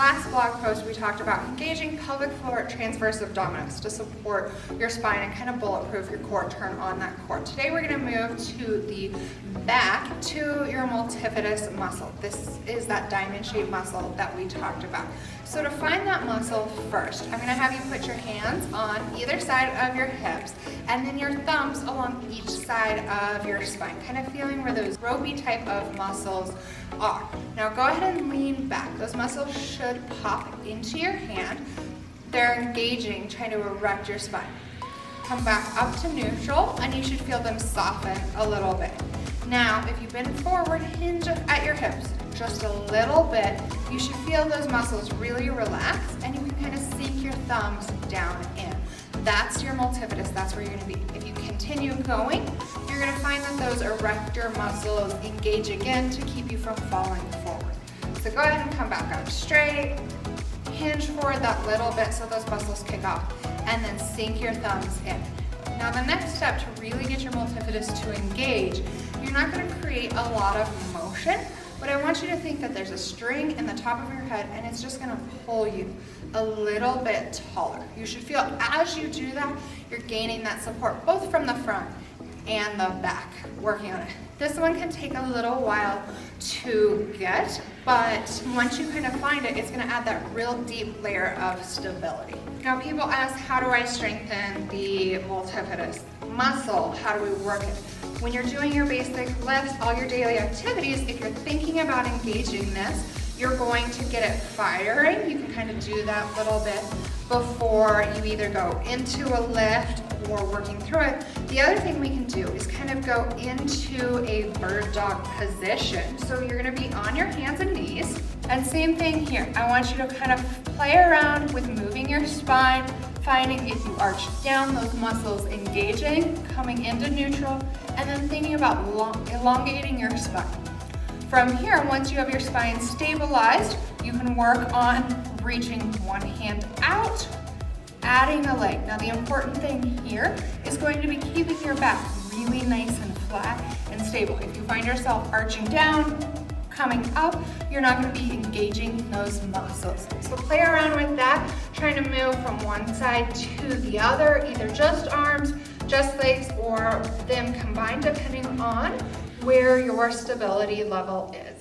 last blog post, we talked about engaging pelvic floor transverse abdominis to support your spine and kind of bulletproof your core, turn on that core. Today we're going to move to the back to your multifidus muscle. This is that diamond-shaped muscle that we talked about. So to find that muscle first, I'm going to have you put your hands on either side of your hips and then your thumbs along each side of your spine, kind of feeling where those ropey type of muscles are. Now go ahead and lean back. Those muscles should pop into your hand. They're engaging, trying to erect your spine. Come back up to neutral and you should feel them soften a little bit. Now, if you bend forward, hinge at your hips just a little bit, you should feel those muscles really relax and you can kind of sink your thumbs down in. That's your multifidus, that's where you're going to be. If you continue going, you're going to find that those erector muscles engage again to keep you from falling forward. So go ahead and come back up straight, hinge forward that little bit so those muscles kick off, and then sink your thumbs in. Now the next step to really get your multifidus to engage, you're not going to create a lot of motion, but I want you to think that there's a string in the top of your head and it's just going to pull you a little bit taller. You should feel as you do that, you're gaining that support both from the front and the back, working on it. This one can take a little while to get, but once you kind of find it, it's going to add that real deep layer of stability. Now people ask, how do I strengthen the multifidus muscle? How do we work it? When you're doing your basic lifts, all your daily activities, if you're thinking about engaging this, you're going to get it firing. You can kind of do that little bit before you either go into a lift or working through it. The other thing we can do is kind of go into a bird dog position. So you're going to be on your hands and knees. And same thing here. I want you to kind of play around with moving your spine, finding if you arch down, those muscles engaging, coming into neutral, and then thinking about elongating your spine. From here, once you have your spine stabilized, you can work on reaching one hand out, adding a leg. Now the important thing here is going to be keeping your back really nice and flat and stable. If you find yourself arching down, coming up, you're not going to be engaging those muscles. So play around with that, trying to move from one side to the other, either just arms, just legs, or them combined depending on where your stability level is.